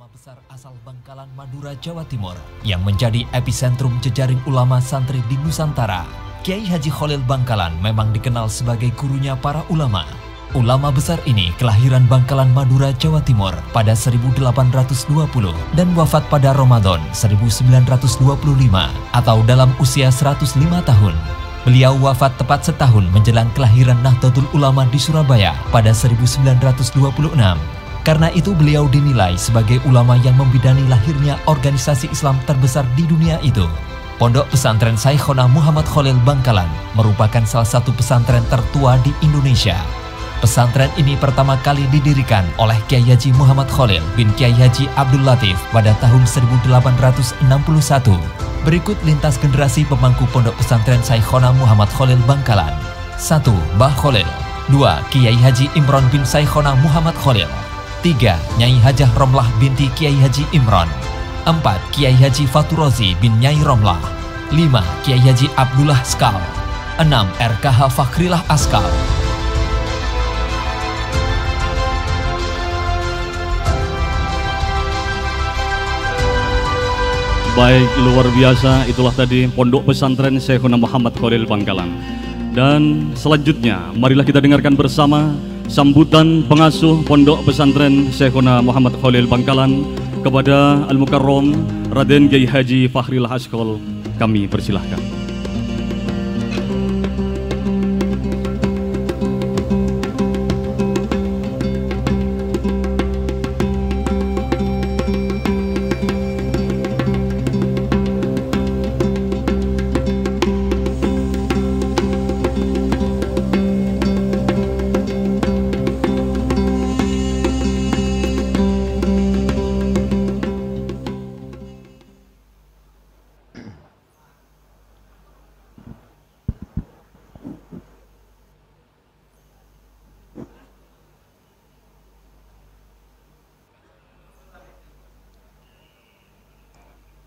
ulama besar asal Bangkalan, Madura, Jawa Timur yang menjadi epicentrum jejaring ulama santri di Nusantara. Kiai Haji Kholil Bangkalan memang dikenal sebagai gurunya para ulama. Ulama besar ini kelahiran Bangkalan, Madura, Jawa Timur pada 1820 dan wafat pada Ramadan 1925 atau dalam usia 105 tahun. Beliau wafat tepat setahun menjelang kelahiran Nahdlatul Ulama di Surabaya pada 1926. Karena itu beliau dinilai sebagai ulama yang membidani lahirnya organisasi Islam terbesar di dunia itu. Pondok Pesantren Syekhona Muhammad Kholil Bangkalan merupakan salah satu pesantren tertua di Indonesia. Pesantren ini pertama kali didirikan oleh Kiai Haji Muhammad Kholil bin Kiai Haji Abdul Latif pada tahun 1861. Berikut lintas generasi pemangku Pondok Pesantren Syekhona Muhammad Kholil Bangkalan. 1. Mbah Kholil. 2. Kiai Haji Imron bin Syekhona Muhammad Kholil. 3. Nyai Hajah Romlah binti Kiai Haji Imron. 4. Kiai Haji Faturozi bin Nyai Romlah. 5. Kiai Haji Abdullah Skal. 6. RKH Fakhrilah Askal. Baik, luar biasa, itulah tadi Pondok Pesantren Syekhona Muhammad Kholil Bangkalan. Dan selanjutnya marilah kita dengarkan bersama sambutan pengasuh Pondok Pesantren Syekhona Muhammad Kholil Bangkalan kepada Al-Mukarram Raden Kiai Haji Fakhrilah Askal. Kami persilahkan.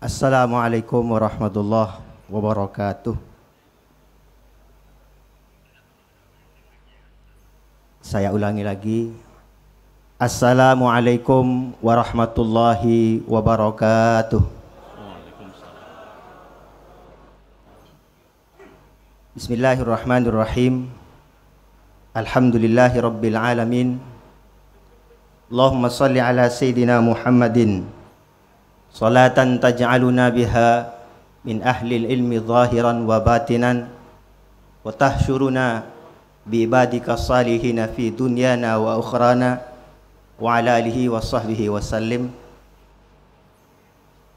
Assalamualaikum warahmatullahi wabarakatuh. Saya ulangi lagi. Assalamualaikum warahmatullahi wabarakatuh. Bismillahirrahmanirrahim. Alhamdulillahi rabbil alamin. Allahumma salli ala Sayyidina Muhammadin salatan taj'aluna biha min ahlil ilmi zahiran wa batinan wa tahsyuruna bi ibadika salihina fi dunyana wa ukhrana wa ala alihi wa sahbihi wa sallim.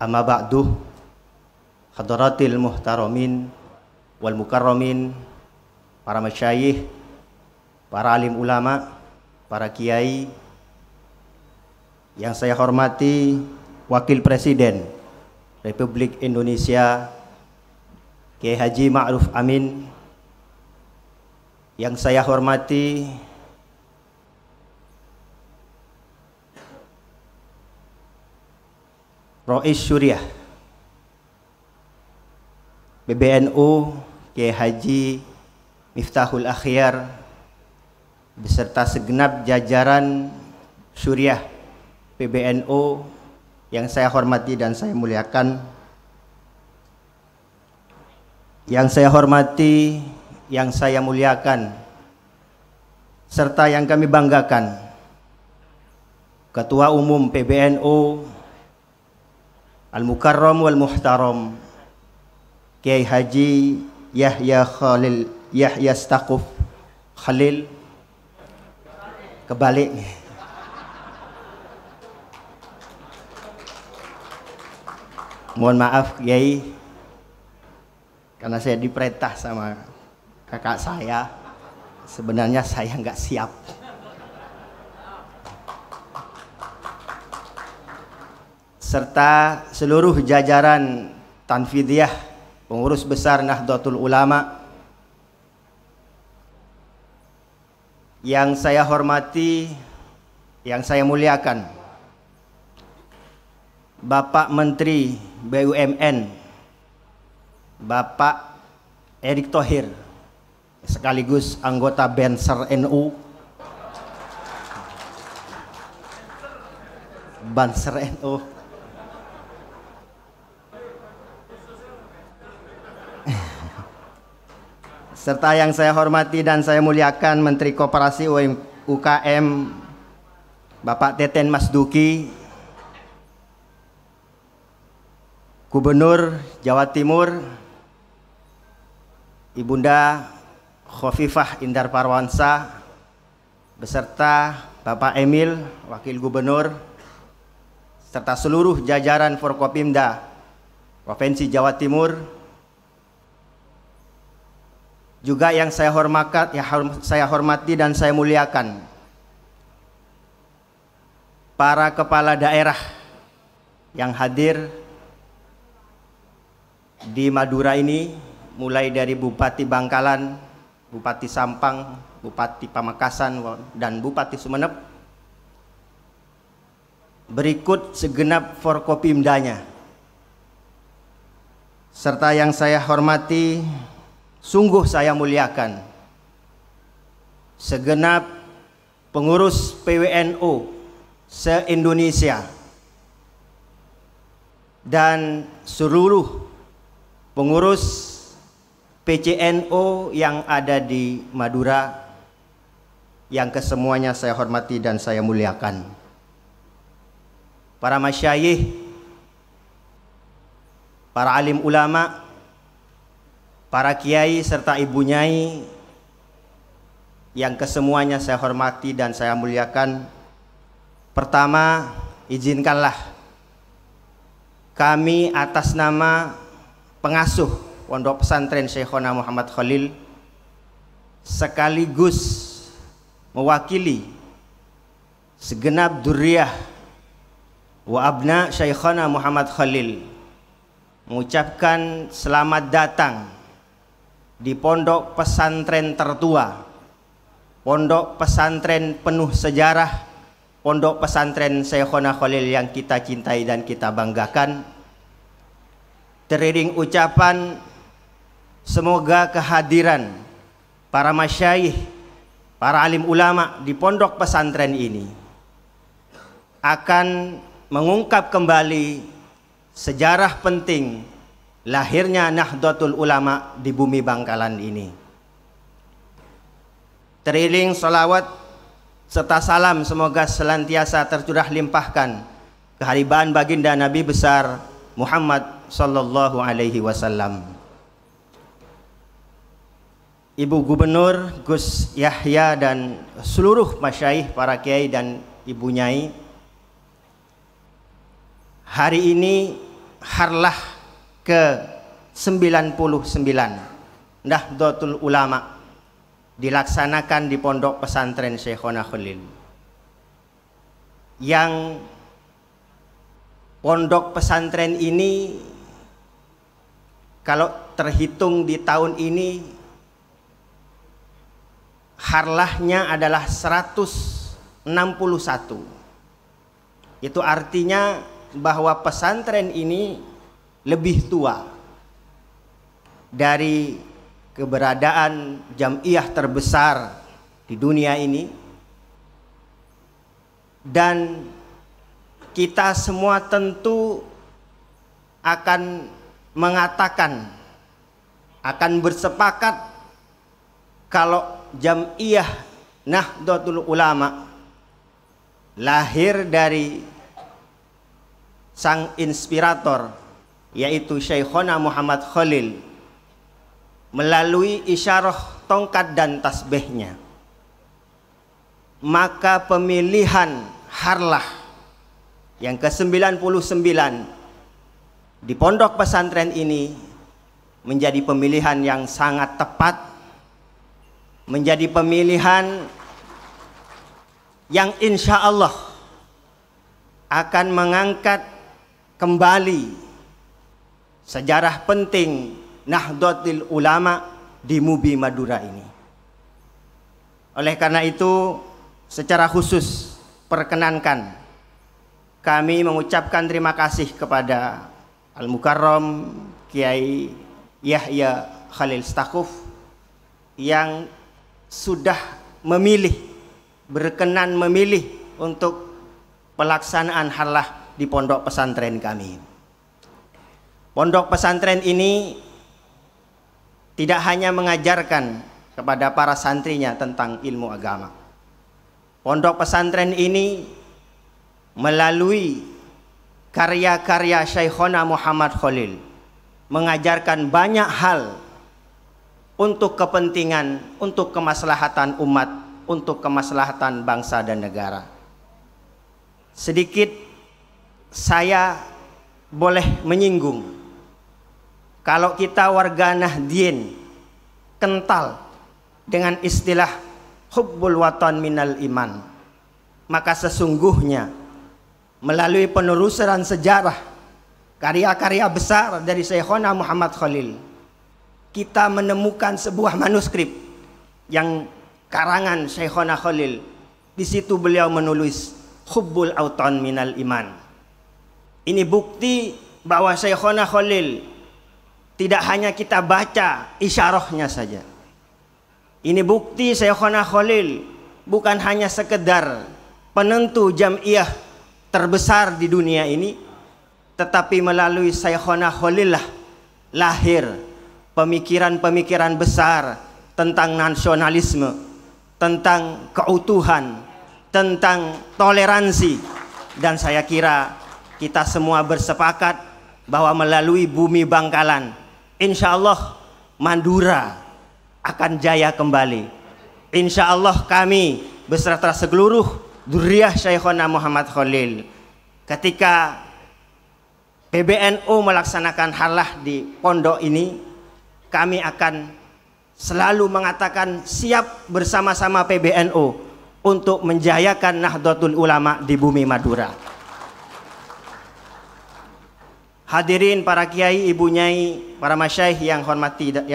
Amma ba'du, hadratil muhtaramin wal mukarramin, para masyayikh, para alim ulama, para kiai yang saya hormati, Wakil Presiden Republik Indonesia Kiai Haji Ma'ruf Amin, yang saya hormati Rais Syuriah PBNU Kiai Haji Miftahul Akhyar beserta segenap jajaran Syuriah PBNU yang saya hormati dan saya muliakan, yang saya hormati, yang saya muliakan, serta yang kami banggakan, Ketua Umum PBNU Al-Mukarram wal Muhtaram Kiai Haji Yahya Khalil Yahya Stakuf Khalil. Kebalik. Mohon maaf Kiai, karena saya diperintah sama kakak saya. Sebenarnya saya nggak siap. Serta seluruh jajaran Tanfidiyah, pengurus besar Nahdlatul Ulama, yang saya hormati, yang saya muliakan, Bapak Menteri BUMN Bapak Erick Thohir, sekaligus anggota Banser NU, Banser NU. Serta yang saya hormati dan saya muliakan Menteri Koperasi UKM Bapak Teten Mas Duki, Gubernur Jawa Timur Ibunda Khofifah Indar Parawansa beserta Bapak Emil Wakil Gubernur serta seluruh jajaran Forkopimda Provinsi Jawa Timur, juga yang saya hormati dan saya muliakan para kepala daerah yang hadir di Madura ini, mulai dari Bupati Bangkalan, Bupati Sampang, Bupati Pamekasan, dan Bupati Sumeneb. Berikut segenap Forkopimdanya, serta yang saya hormati, sungguh saya muliakan segenap pengurus PWNU se-Indonesia dan seluruh pengurus PCNO yang ada di Madura, yang kesemuanya saya hormati dan saya muliakan. Para masyayikh, para alim ulama, para kiai serta ibu nyai yang kesemuanya saya hormati dan saya muliakan. Pertama, izinkanlah kami atas nama pengasuh Pondok Pesantren Syekhona Muhammad Khalil sekaligus mewakili segenap dzurriyyah wa abna Syekhona Muhammad Khalil mengucapkan selamat datang di pondok pesantren tertua, pondok pesantren penuh sejarah, pondok pesantren Syekhona Khalil yang kita cintai dan kita banggakan. Teriring ucapan semoga kehadiran para masyayikh, para alim ulama di pondok pesantren ini akan mengungkap kembali sejarah penting lahirnya Nahdlatul Ulama di bumi Bangkalan ini. Teriring salawat serta salam semoga senantiasa tercurah limpahkan keharibaan baginda Nabi besar Muhammad sallallahu alaihi wasallam. Ibu Gubernur Gus Yahya dan seluruh masyayikh, para kiai dan ibu nyai, hari ini harlah ke-99 Nahdlatul Ulama dilaksanakan di pondok pesantren Syekhona Khalil, yang pondok pesantren ini kalau terhitung di tahun ini harlahnya adalah 161. Itu artinya bahwa pesantren ini lebih tua dari keberadaan jamiah terbesar di dunia ini, dan kita semua tentu akan mengatakan, akan bersepakat kalau jamiah Nahdlatul Ulama lahir dari sang inspirator, yaitu Syekhona Muhammad Khalil, melalui isyarah tongkat dan tasbihnya. Maka pemilihan harlah yang ke-99 di pondok pesantren ini menjadi pemilihan yang sangat tepat, menjadi pemilihan yang insya Allah akan mengangkat kembali sejarah penting Nahdlatul Ulama di Mubi Madura ini. Oleh karena itu, secara khusus perkenankan kami mengucapkan terima kasih kepada Al-Mukarram Kiai Yahya Khalil Stakuf yang sudah memilih, berkenan memilih untuk pelaksanaan harlah di pondok pesantren kami. Pondok pesantren ini tidak hanya mengajarkan kepada para santrinya tentang ilmu agama. Pondok pesantren ini melalui karya-karya Syekhona Muhammad Khalil mengajarkan banyak hal untuk kepentingan, untuk kemaslahatan umat, untuk kemaslahatan bangsa dan negara. Sedikit saya boleh menyinggung, kalau kita warga Nahdien kental dengan istilah hubbul watan minal iman, maka sesungguhnya melalui penelusuran sejarah karya-karya besar dari Syekhona Muhammad Khalil, kita menemukan sebuah manuskrip yang karangan Syekhona Khalil. Di situ beliau menulis hubbul autan minal iman. Ini bukti bahwa Syekhona Khalil tidak hanya kita baca isyarahnya saja. Ini bukti Syekhona Khalil bukan hanya sekedar penentu jam'iyah terbesar di dunia ini, tetapi melalui Syekhona Khalil lah lahir pemikiran-pemikiran besar tentang nasionalisme, tentang keutuhan, tentang toleransi. Dan saya kira kita semua bersepakat bahwa melalui bumi Bangkalan, insya Allah Madura akan jaya kembali. Insya Allah kami beserta seluruh dzurriyyah Syekhona Muhammad Khalil, ketika PBNU melaksanakan harlah di pondok ini, kami akan selalu mengatakan siap bersama-sama PBNU untuk menjayakan Nahdlatul Ulama di bumi Madura. Hadirin para kiai, ibu nyai, para masyaikh yang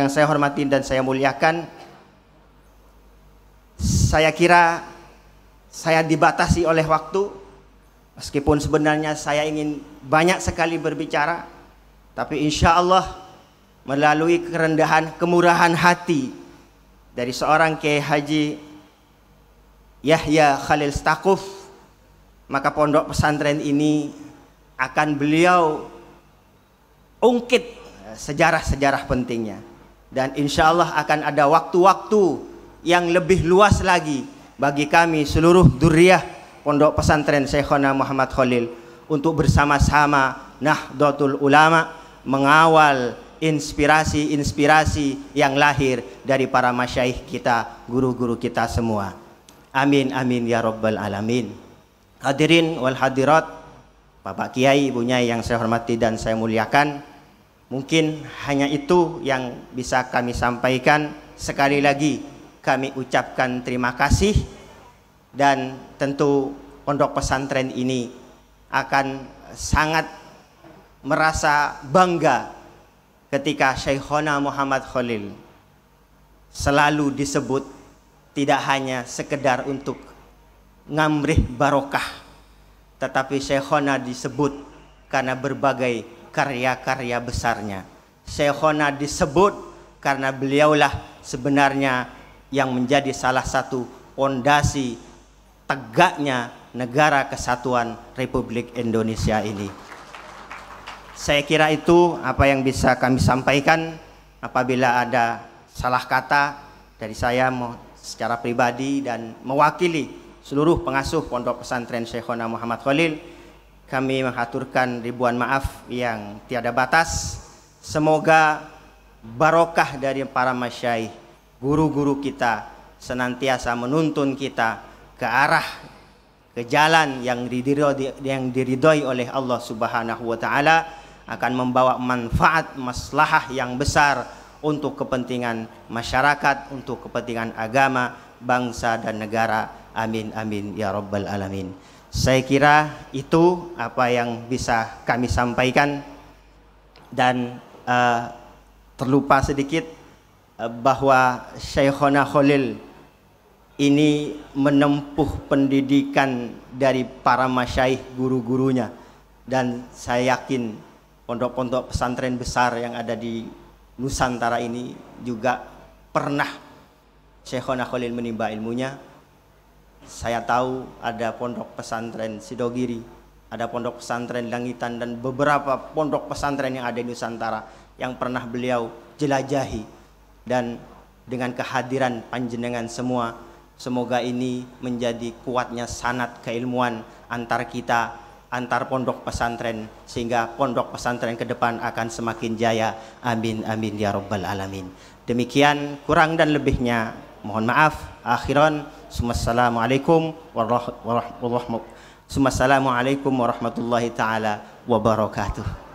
saya hormati dan saya muliakan, saya kira saya dibatasi oleh waktu, meskipun sebenarnya saya ingin banyak sekali berbicara, tapi insya Allah melalui kerendahan, kemurahan hati dari seorang Kiai Haji Yahya Khalil Stakuf, maka pondok pesantren ini akan beliau ungkit sejarah-sejarah pentingnya, dan insya Allah akan ada waktu-waktu yang lebih luas lagi bagi kami seluruh dzurriyyah pondok pesantren Syekhona Muhammad Khalil untuk bersama-sama Nahdlatul Ulama mengawal inspirasi-inspirasi yang lahir dari para masyaikh kita, guru-guru kita semua. Amin amin ya rabbal alamin. Hadirin wal hadirat, Bapak Kiai, Ibu Nyai yang saya hormati dan saya muliakan, mungkin hanya itu yang bisa kami sampaikan. Sekali lagi kami ucapkan terima kasih, dan tentu pondok pesantren ini akan sangat merasa bangga ketika Syekhona Muhammad Khalil selalu disebut tidak hanya sekedar untuk ngamrih barokah, tetapi Syekhona disebut karena berbagai karya-karya besarnya. Syekhona disebut karena beliaulah sebenarnya yang menjadi salah satu pondasi tegaknya negara kesatuan Republik Indonesia ini. Saya kira itu apa yang bisa kami sampaikan. Apabila ada salah kata dari saya secara pribadi dan mewakili seluruh pengasuh pondok pesantren Syekhona Muhammad Khalil, kami mengaturkan ribuan maaf yang tiada batas. Semoga barokah dari para masyaikh, guru-guru kita senantiasa menuntun kita ke arah, ke jalan yang diridhoi oleh Allah Subhanahu wa taala, akan membawa manfaat maslahah yang besar untuk kepentingan masyarakat, untuk kepentingan agama, bangsa dan negara. Amin amin ya rabbal alamin. Saya kira itu apa yang bisa kami sampaikan, dan terlupa sedikit bahwa Syekhona Khalil ini menempuh pendidikan dari para masyaikh, guru-gurunya, dan saya yakin pondok-pondok pesantren besar yang ada di Nusantara ini juga pernah Syekhona Khalil menimba ilmunya. Saya tahu ada pondok pesantren Sidogiri, ada pondok pesantren Langitan, dan beberapa pondok pesantren yang ada di Nusantara yang pernah beliau jelajahi. Dan dengan kehadiran panjenengan semua, semoga ini menjadi kuatnya sanad keilmuan antar kita, antar pondok pesantren, sehingga pondok pesantren ke depan akan semakin jaya. Amin amin ya rabbal alamin. Demikian, kurang dan lebihnya mohon maaf. Akhiran, Assalamualaikum warahmatullahi taala wabarakatuh.